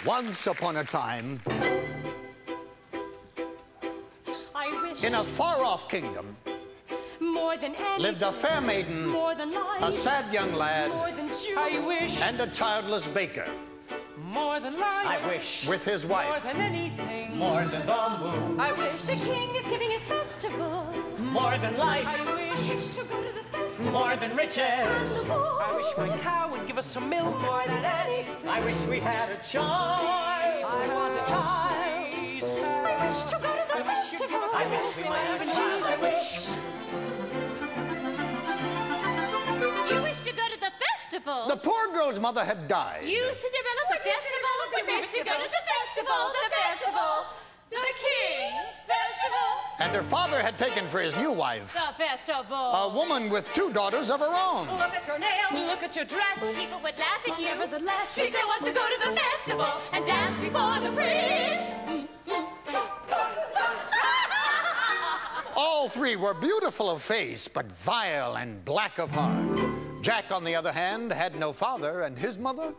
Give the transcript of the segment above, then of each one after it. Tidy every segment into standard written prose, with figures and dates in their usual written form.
Once upon a time, I wish in a far-off kingdom, more than anything, lived a fair maiden, more than life, a sad young lad, more than jewels, I wish and a childless baker, more than life. I wish with his more wife. than anything. more than the moon. I wish the king is giving a festival. More than life. I wish To go to the festival. More than riches. I wish my cow would give us some milk. More than anything. I wish we had a choice. I want a child. I wish to go to the festival. I wish we might have a child. I wish. You wish to go to the festival? The poor girl's mother had died. You, Cinderella, the festival. You wish to go to the festival. The festival. The King's Festival. And her father had taken for his new wife The festival. a woman with 2 daughters of her own. Look at your nails. Look at your dress. People would laugh at you. Nevertheless, She still wants to go to the festival and dance before the prince. All 3 were beautiful of face, but vile and black of heart. Jack, on the other hand, had no father, and his mother,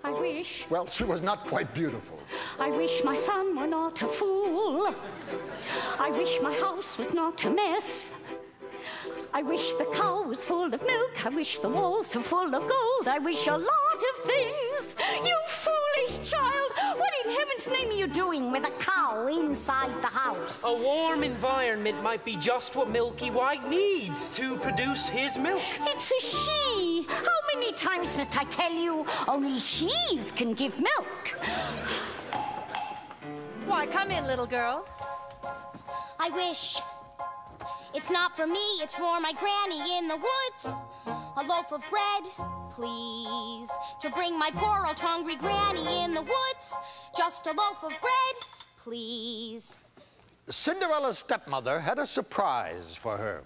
I wish, well, she was not quite beautiful. I wish my son were not a fool. I wish my house was not a mess. I wish the cow was full of milk. I wish the walls were full of gold. I wish a lot of things. You foolish child! What in heaven's name are you doing with a cow inside the house? A warm environment might be just what Milky White needs to produce his milk. It's a she. How many times must I tell you? Only she's can give milk. Why, come in, little girl. I wish. It's not for me, it's for my granny in the woods. A loaf of bread, please, to bring my poor old hungry granny in the woods. Just a loaf of bread, please. Cinderella's stepmother had a surprise for her.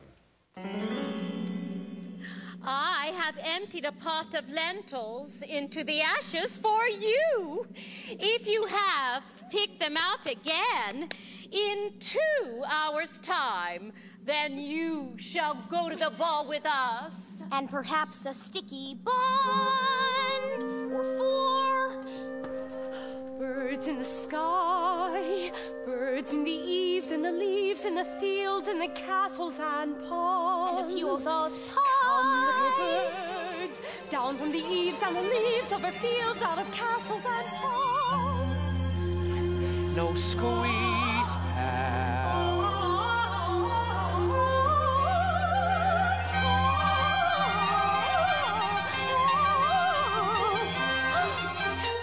I have emptied a pot of lentils into the ashes for you. If you have, pick them out again in 2 hours' time. Then you shall go to the ball with us. And perhaps a sticky bun or 4. Birds in the sky, birds in the eaves, and the leaves, in the fields, and the castles and ponds. And a few of those Come, little pies. birds, down from the eaves and the leaves, over fields, out of castles and ponds. No squeeze, pal.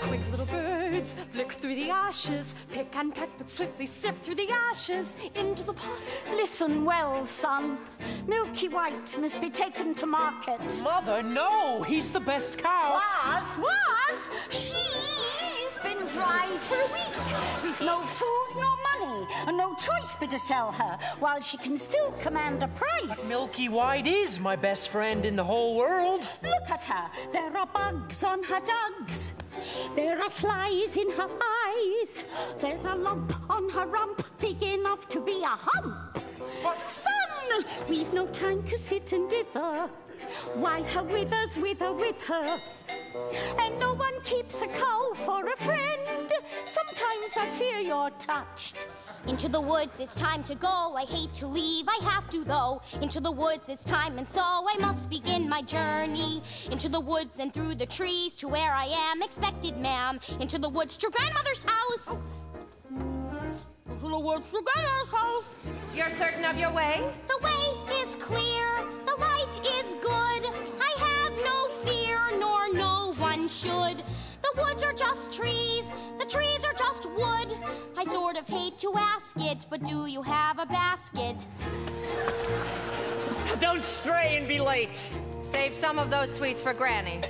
Quick little birds, flick through the ashes, pick and peck, but swiftly sift through the ashes into the pot. Listen well, son. Milky White must be taken to market. Mother, no! He's the best cow. Was? She's been dry for a week. We've no food, no money, and no choice but to sell her, while she can still command a price. Milky White is my best friend in the whole world. Look at her. There are bugs on her dugs. There are flies in her eyes. There's a lump on her rump, big enough to be a hump. But Son, we've no time to sit and dither, while her withers wither with her. And no one keeps a cow for a friend. Sometimes I fear you're touched. Into the woods, it's time to go. I hate to leave, I have to though. Into the woods, it's time, and so I must begin my journey. Into the woods and through the trees to where I am expected, ma'am. Into the woods to grandmother's house. Into the woods to grandmother's house. You're certain of your way? The way is clear, the light is good. I have no fear, nor no one should. The woods are just trees, the trees are just wood. I sort of hate to ask it, but do you have a basket? Don't stray and be late. Save some of those sweets for Granny.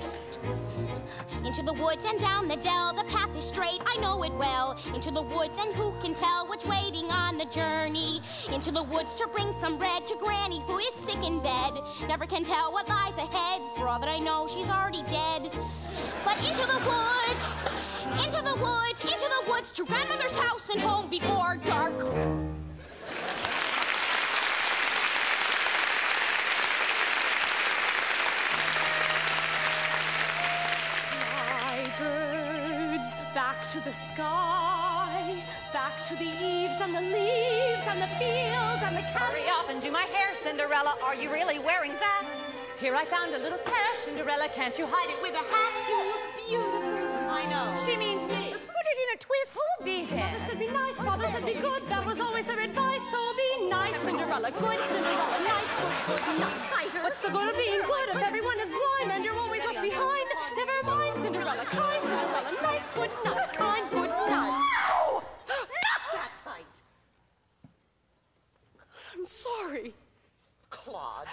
Into the woods and down the dell, the path is straight, I know it well. Into the woods, and who can tell what's waiting on the journey? Into the woods to bring some bread to Granny, who is sick in bed. Never can tell what lies ahead, for all that I know, she's already dead. But into the woods, into the woods, into the woods, to grandmother's house and home before dark. Back to the sky, back to the eaves and the leaves and the fields and the Hurry up and do my hair, Cinderella. Are you really wearing that? Here I found a little tear, Cinderella. Can't you hide it with a hat? You look beautiful. I know. She means me. Put it in a twist. Who'll be here? Father said be nice, Father said be good. That was always their advice. So be nice, Cinderella. Good, Cinderella. Nice, good, nice. What's the good of being good if everyone is blind and you're always left behind? Never mind, Cinderella. Kind, Cinderella. Nice, good, nice. Kind, good, nice. No! Not that tight. I'm sorry. Claude.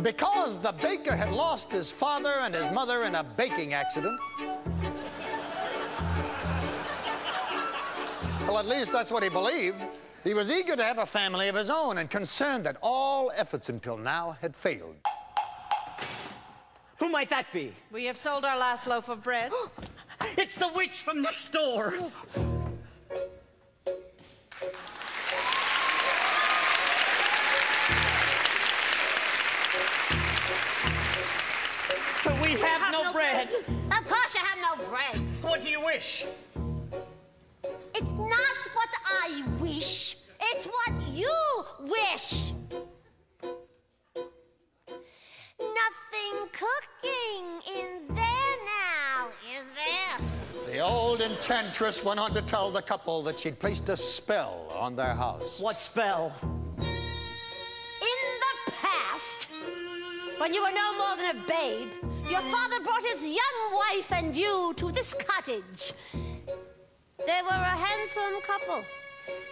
Because the baker had lost his father and his mother in a baking accident. Well, at least that's what he believed. He was eager to have a family of his own and concerned that all efforts until now had failed. Who might that be? We have sold our last loaf of bread. It's the witch from next door. We have no bread. Of course you have no bread. What do you wish? It's not what I wish. It's what you wish. Nothing cooking in there now, is there? The old enchantress went on to tell the couple that she'd placed a spell on their house. What spell? In the past, when you were no more than a babe, your father brought his young wife and you to this cottage. They were a handsome couple,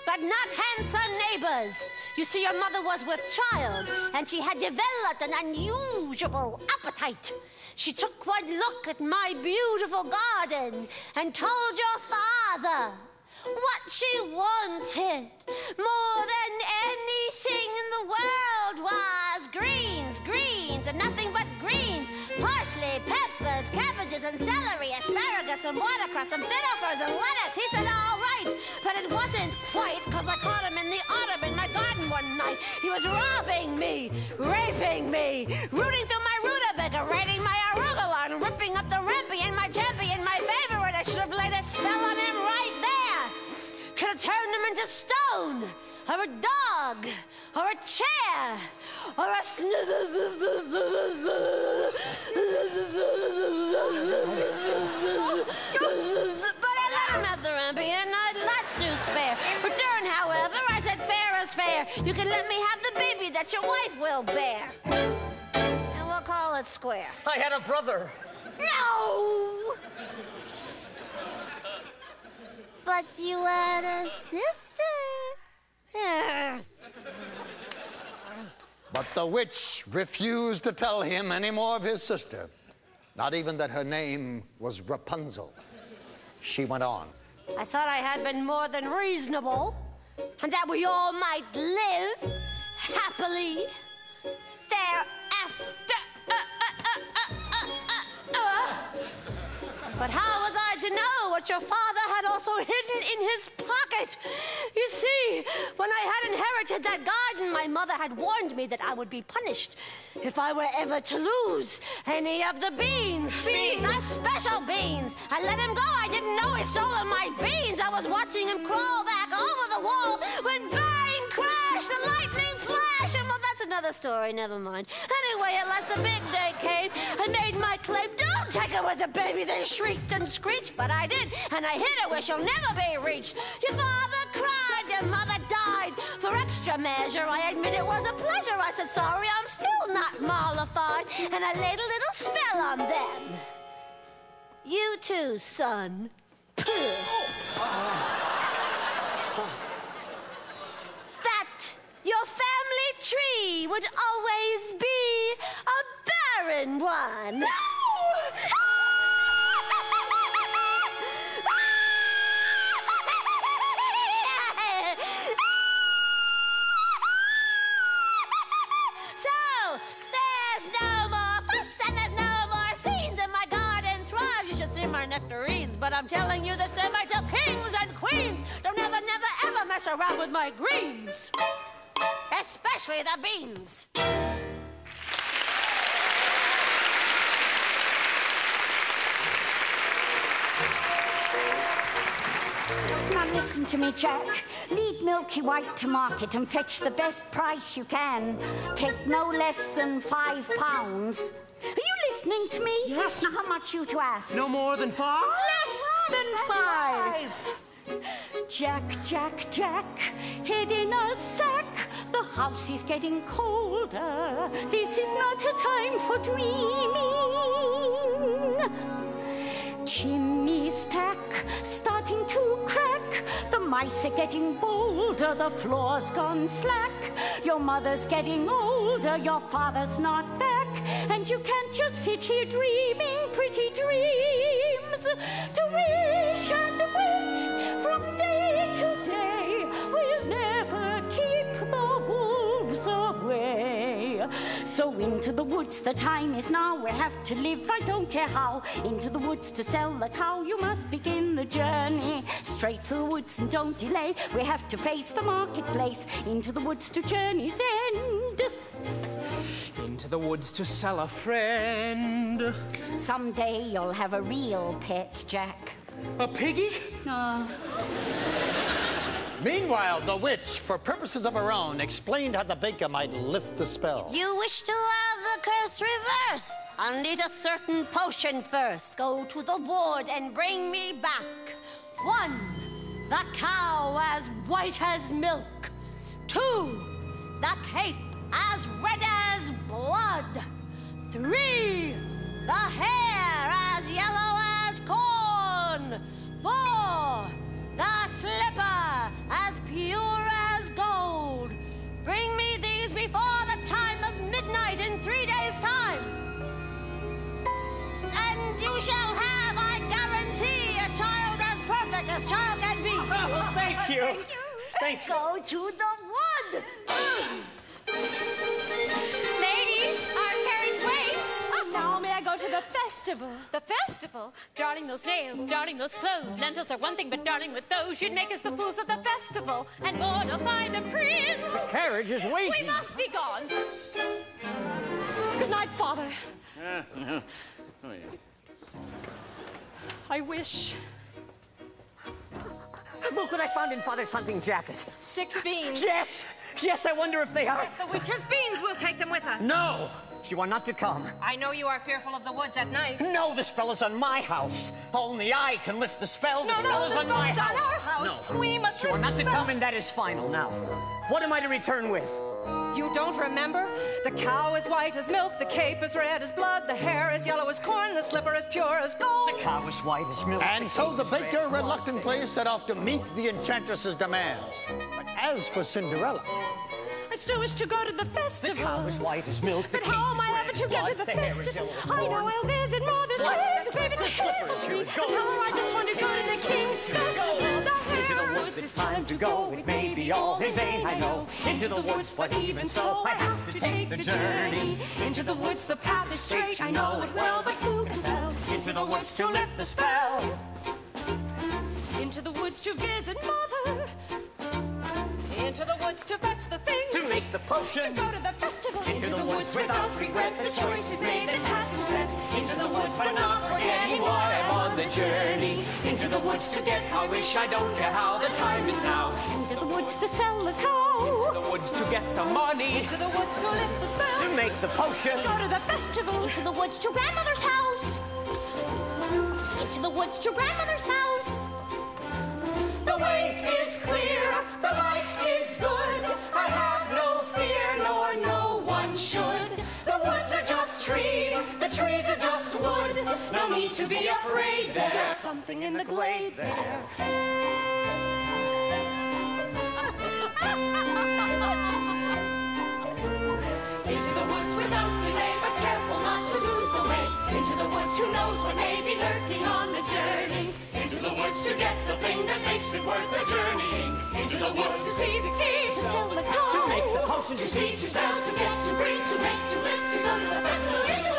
but not handsome neighbors. You see, your mother was with child, and she had developed an unusual appetite. She took one look at my beautiful garden and told your father what she wanted more than anything in the world was greens, greens, and nothing but greens. Parsley, peppers, cabbages, and celery, asparagus, and watercress, and bitterfers, and lettuce. He said, all right, but it wasn't quite, because I caught him in the autumn in my garden one night. He was robbing me, raping me, rooting through my rutabaga, raiding my arugula, and ripping up the rampion, my champion, my favorite. I should have laid a spell on him right there. Could have turned him into stone, or a dog, or a chair, or a But I let him have the rampion. I'd lots to spare. Return, however, I said fair is fair. You can let me have the baby that your wife will bear. And we'll call it square. I had a brother. No! But you had a sister. But the witch refused to tell him any more of his sister, not even that her name was Rapunzel. She went on. I thought I had been more than reasonable, and that we all might live happily thereafter. But how was I to know what your father had also hidden in his pocket? You see, when I had inherited that garden, my mother had warned me that I would be punished if I were ever to lose any of the beans. Beans! The special beans. I let him go. I didn't know he'd stolen my beans. I was watching him crawl back over the wall when bang, crash, the lightning flash. And well, that's another story. Never mind. Anyway, at last the big day came. I made my claim. Don't take her with the baby. They shrieked and screeched, but I did, and I hid her where she'll never be reached. Your father cried, your mother died. For extra measure, I admit it was a pleasure. I said, sorry, I'm still not mollified, and I laid a little spell on them. You too, son. That your family tree would always be a barren one. My nectarines, but I'm telling you the same I tell kings and queens. Don't ever, never, ever mess around with my greens, especially the beans. Listen to me, Jack. Lead Milky White to market and fetch the best price you can. Take no less than £5. Are you listening to me? Yes. Now, how much you to ask? No more than 5? Less than 5. Jack, Jack, Jack, head in a sack. The house is getting colder. This is not a time for dreaming. Chimney stack starting to crack. The mice are getting bolder. The floor's gone slack. Your mother's getting older. Your father's not back. And you can't just sit here dreaming pretty dreams. To wish and wait from day to day will never keep the wolves away. So into the woods, the time is now. We have to live, I don't care how. Into the woods to sell the cow. You must begin the journey. Straight through the woods and don't delay. We have to face the marketplace. Into the woods to journey's end. Into the woods to sell a friend. Someday you'll have a real pet, Jack. A piggy? Meanwhile, the witch, for purposes of her own, explained how the baker might lift the spell. You wish to have the curse reversed? I'll need a certain potion first. Go to the wood and bring me back. 1, the cow as white as milk. 2, the cape as red as blood. 3, the hair as yellow as corn. 4, the slipper as pure as gold. Bring me these before the time of midnight in 3 days' time. And you shall have, I guarantee, a child as perfect as child can be. Oh, thank you. Thank you. Go to the wood. Ladies, our carriage waits. Now may I go to the festival? The festival? Darling, those nails, darling, those clothes. Lentils are one thing, but darling, with those, you'd make us the fools of the festival and mortify the prince. The carriage is waiting. We must be gone. Good night, Father. I wish. Look what I found in Father's hunting jacket. 6 beans. Yes! Yes, I wonder if they are. The witch's beans. We'll take them with us. No! You are not to come. I know you are fearful of the woods at night. No, the spell is on my house. Only I can lift the spell. The spell is on my house. Our house. No. We must You are lift not the to spell. come, and that is final now. What am I to return with? You don't remember? The cow is white as milk, the cape is red as blood, the hair is yellow as corn, the slipper is pure as gold. The cow is white as milk. And so the baker reluctantly set off to meet the enchantress's demands. But as for Cinderella, I still wish to go to the The festival. cow is white as milk. The But cape how am is I red ever as to get blood, to the the hair is festival? yellow as I know corn. I'll visit Mother's What? Wings, baby, The the slipper is hair's here as gold. Tell her I just want to go to the King's Festival. Into the woods, it's time to go. It may be all in vain, I know. Into the woods, but even so, I have to take the journey. Into the woods, the path is straight. I know it well, but who can tell? Into the woods to lift the spell. Into the woods to visit Mother. Into the woods to fetch the things. To make the potion. To go to the festival. Into the woods without regret. The choice is made, the task is set. Into the woods, but not forgetting why I'm on the journey. Into the woods to get, I wish I don't care how. The time is now. Into the woods to sell the cow. The woods to get the money. Into the woods to lift the spell. To make the potion. Go to the festival. Into the woods to grandmother's house. Into the woods to grandmother's house. The way is clear, the light is good. I have no fear, nor no one should. The woods are just trees, the trees are just wood. No need to be afraid, there's something in the glade there. Into the woods without delay, but careful not to lose the way. Into the woods, who knows what may be lurking on the journey. Into the woods to get the thing that makes it worth the journeying. Into the woods to see the king, to sell the cow, To make the potion, to see, to sell, to get, to bring, to make, to lift, to go to the festival. Into